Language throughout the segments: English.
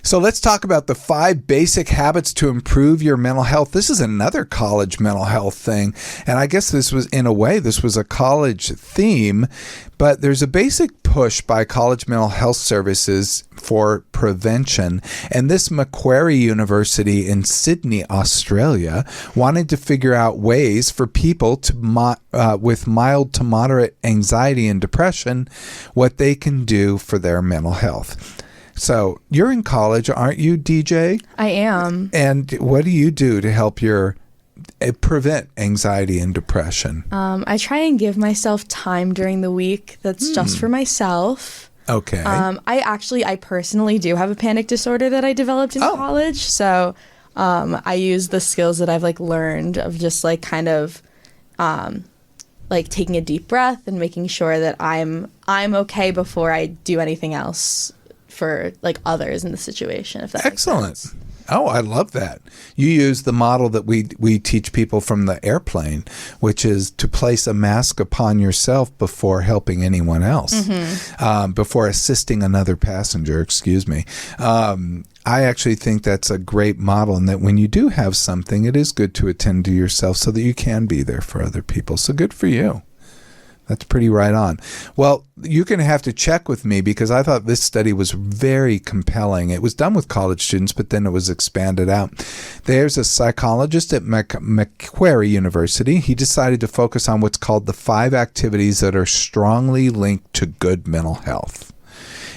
So let's talk about the 5 basic habits to improve your mental health. This is another college mental health thing. And I guess this was, in a way, this was a college theme, but there's a basic push by college mental health services for prevention. And this Macquarie University in Sydney, Australia, wanted to figure out ways for people to with mild to moderate anxiety and depression, what they can do for their mental health. So you're in college, aren't you, DJ? I am. And what do you do to help prevent anxiety and depression? I try and give myself time during the week that's just for myself. Okay. I personally do have a panic disorder that I developed in college. So I use the skills that I've learned of just kind of taking a deep breath and making sure that I'm okay before I do anything else for others in the situation, if that Excellent. Makes sense. Oh, I love that. You use the model that we teach people from the airplane, which is to place a mask upon yourself before helping anyone else, before assisting another passenger, excuse me. I actually think that's a great model, and that when you do have something, it is good to attend to yourself so that you can be there for other people. So good for you. That's pretty right on. Well, you're going to have to check with me because I thought this study was very compelling. It was done with college students, but then it was expanded out. There's a psychologist at Macquarie University. He decided to focus on what's called the 5 activities that are strongly linked to good mental health.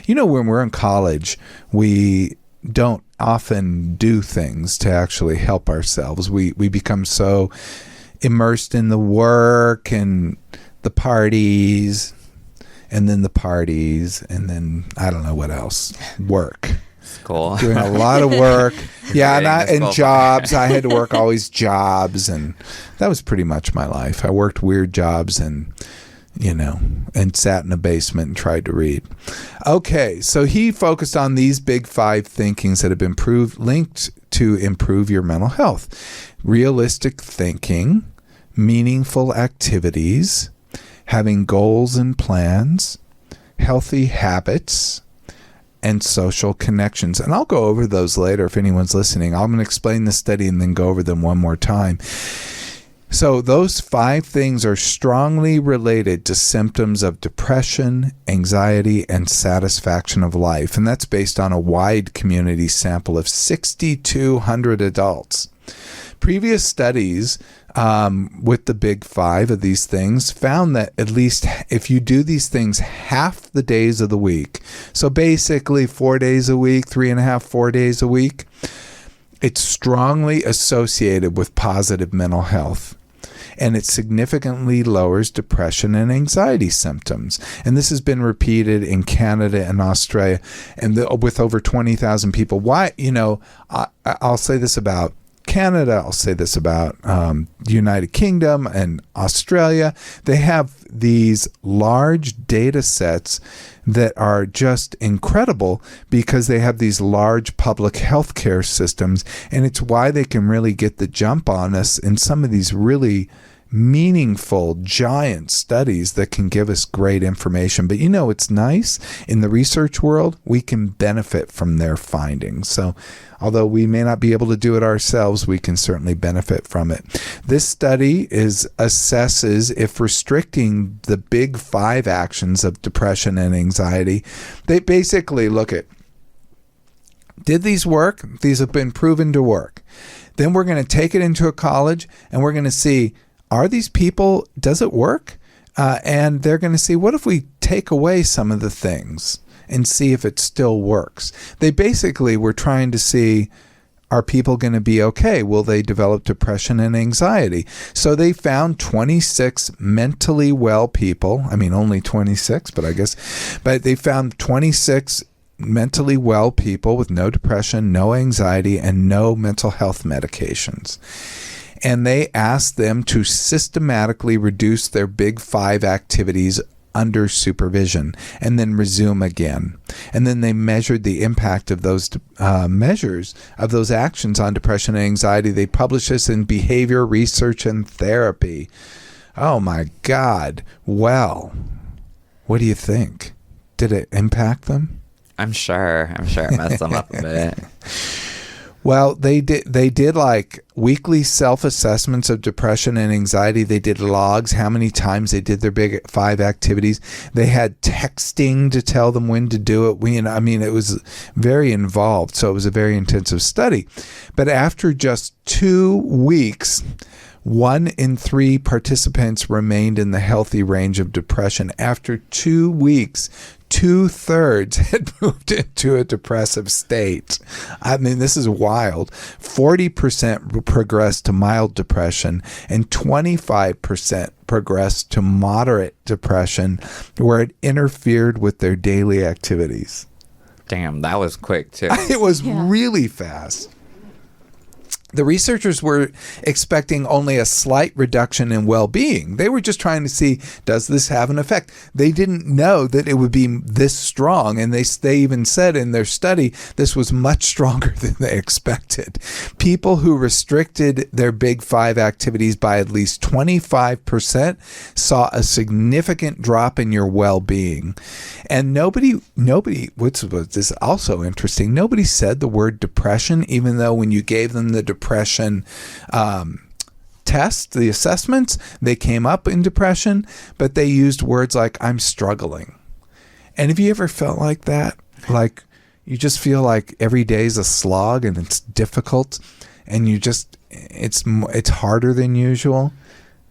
You know, when we're in college, we don't often do things to actually help ourselves. We become so immersed in the work and the parties, and then I don't know what else. Work. School. Doing a lot of work. Yeah, and jobs. I had to work always jobs, and that was pretty much my life. I worked weird jobs and sat in a basement and tried to read. Okay, so he focused on these big 5 thinkings that have been linked to improve your mental health. Realistic thinking, meaningful activities, having goals and plans, healthy habits, and social connections. And I'll go over those later if anyone's listening. I'm going to explain the study and then go over them one more time. So those 5 things are strongly related to symptoms of depression, anxiety, and satisfaction of life. And that's based on a wide community sample of 6,200 adults. Previous studies with the big 5 of these things found that at least if you do these things half the days of the week, so basically 4 days a week, 3.5, 4 days a week, it's strongly associated with positive mental health. And it significantly lowers depression and anxiety symptoms. And this has been repeated in Canada and Australia, and with over 20,000 people. Why? I'll say this about Canada, I'll say this about the United Kingdom and Australia. They have these large data sets that are just incredible because they have these large public healthcare systems, and it's why they can really get the jump on us in some of these really meaningful, giant studies that can give us great information. But it's nice in the research world, we can benefit from their findings. So although we may not be able to do it ourselves, we can certainly benefit from it. This study assesses if restricting the big 5 actions of depression and anxiety, they basically look at, did these work? These have been proven to work. Then we're going to take it into a college and we're going to see, are these people, does it work? And they're going to see, what if we take away some of the things and see if it still works? They basically were trying to see, are people going to be okay? Will they develop depression and anxiety? So they found 26 mentally well people. I mean, only 26, but they found 26 mentally well people with no depression, no anxiety, and no mental health medications. And they asked them to systematically reduce their big 5 activities under supervision and then resume again. And then they measured the impact of those measures of those actions on depression and anxiety. They published this in Behavior Research and Therapy. Oh my God. Well, what do you think? Did it impact them? I'm sure it messed them up a bit. Well, they did like weekly self-assessments of depression and anxiety. They did logs, how many times they did their big 5 activities. They had texting to tell them when to do it. It was very involved, so it was a very intensive study. But after just 2 weeks, 1 in 3 participants remained in the healthy range of depression. After 2 weeks, 2/3 had moved into a depressive state. I mean, this is wild. 40% progressed to mild depression, and 25% progressed to moderate depression, where it interfered with their daily activities. Damn, that was quick, too. It was really fast. The researchers were expecting only a slight reduction in well-being. They were just trying to see, does this have an effect? They didn't know that it would be this strong, and they even said in their study this was much stronger than they expected. People who restricted their big 5 activities by at least 25% saw a significant drop in your well-being. And nobody, which was also interesting, nobody said the word depression, even though when you gave them the depression test, the assessments, they came up in depression, but they used words like, I'm struggling. And have you ever felt like that? Like you just feel like every day is a slog and it's difficult and it's harder than usual?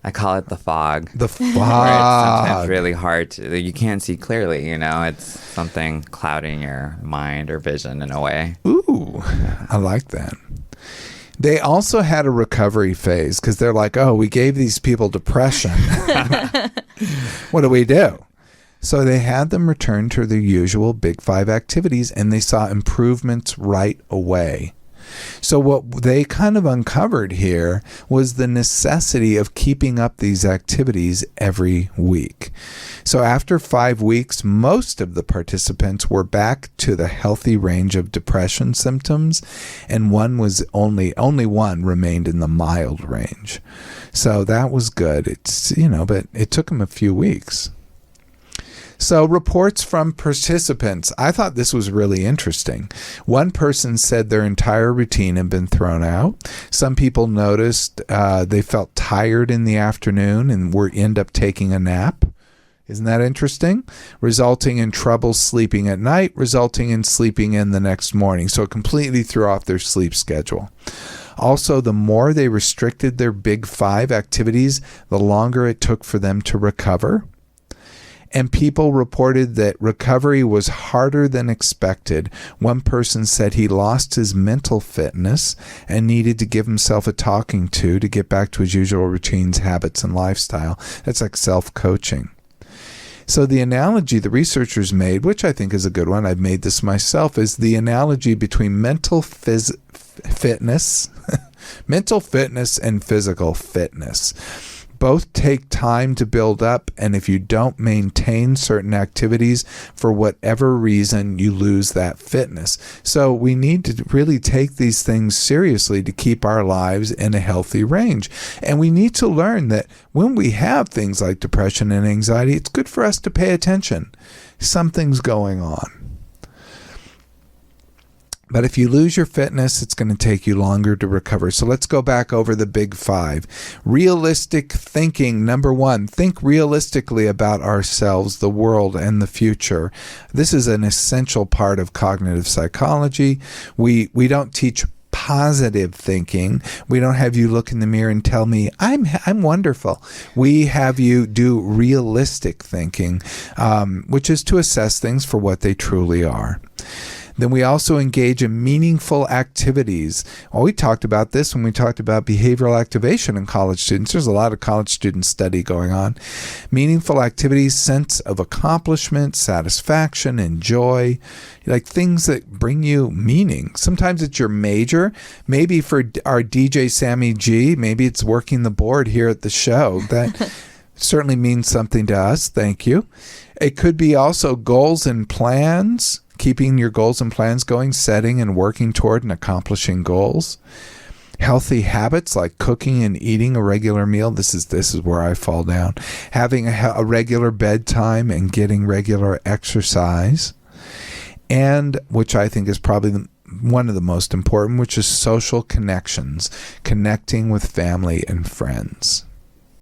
I call it the fog. The fog. Where it's sometimes really hard you can't see clearly, it's something clouding your mind or vision in a way. Ooh, I like that. They also had a recovery phase because they're like, oh, we gave these people depression. What do we do? So they had them return to their usual big 5 activities, and they saw improvements right away. So what they kind of uncovered here was the necessity of keeping up these activities every week. So after 5 weeks, most of the participants were back to the healthy range of depression symptoms, and only one remained in the mild range. So that was good. But it took them a few weeks. So reports from participants. I thought this was really interesting. One person said their entire routine had been thrown out. Some people noticed they felt tired in the afternoon and end up taking a nap. Isn't that interesting? Resulting in trouble sleeping at night, resulting in sleeping in the next morning. So it completely threw off their sleep schedule. Also, the more they restricted their big 5 activities, the longer it took for them to recover. And people reported that recovery was harder than expected. One person said he lost his mental fitness and needed to give himself a talking to get back to his usual routines, habits, and lifestyle. That's like self-coaching. So the analogy the researchers made, which I think is a good one, I've made this myself, is the analogy between mental fitness, mental fitness and physical fitness. Both take time to build up, and if you don't maintain certain activities for whatever reason, you lose that fitness. So we need to really take these things seriously to keep our lives in a healthy range. And we need to learn that when we have things like depression and anxiety, it's good for us to pay attention. Something's going on. But if you lose your fitness, it's going to take you longer to recover. So let's go back over the big 5. Realistic thinking. Number 1, think realistically about ourselves, the world, and the future. This is an essential part of cognitive psychology. We don't teach positive thinking. We don't have you look in the mirror and tell me, I'm wonderful. We have you do realistic thinking, which is to assess things for what they truly are. Then we also engage in meaningful activities. Well, we talked about this when we talked about behavioral activation in college students. There's a lot of college student study going on. Meaningful activities, sense of accomplishment, satisfaction, and joy, like things that bring you meaning. Sometimes it's your major. Maybe for our DJ Sammy G, maybe it's working the board here at the show. That certainly means something to us. Thank you. It could be also goals and plans. Keeping your goals and plans going, setting and working toward and accomplishing goals. Healthy habits like cooking and eating a regular meal. This is where I fall down. Having a regular bedtime and getting regular exercise. and which I think is probably one of the most important, which is social connections, connecting with family and friends.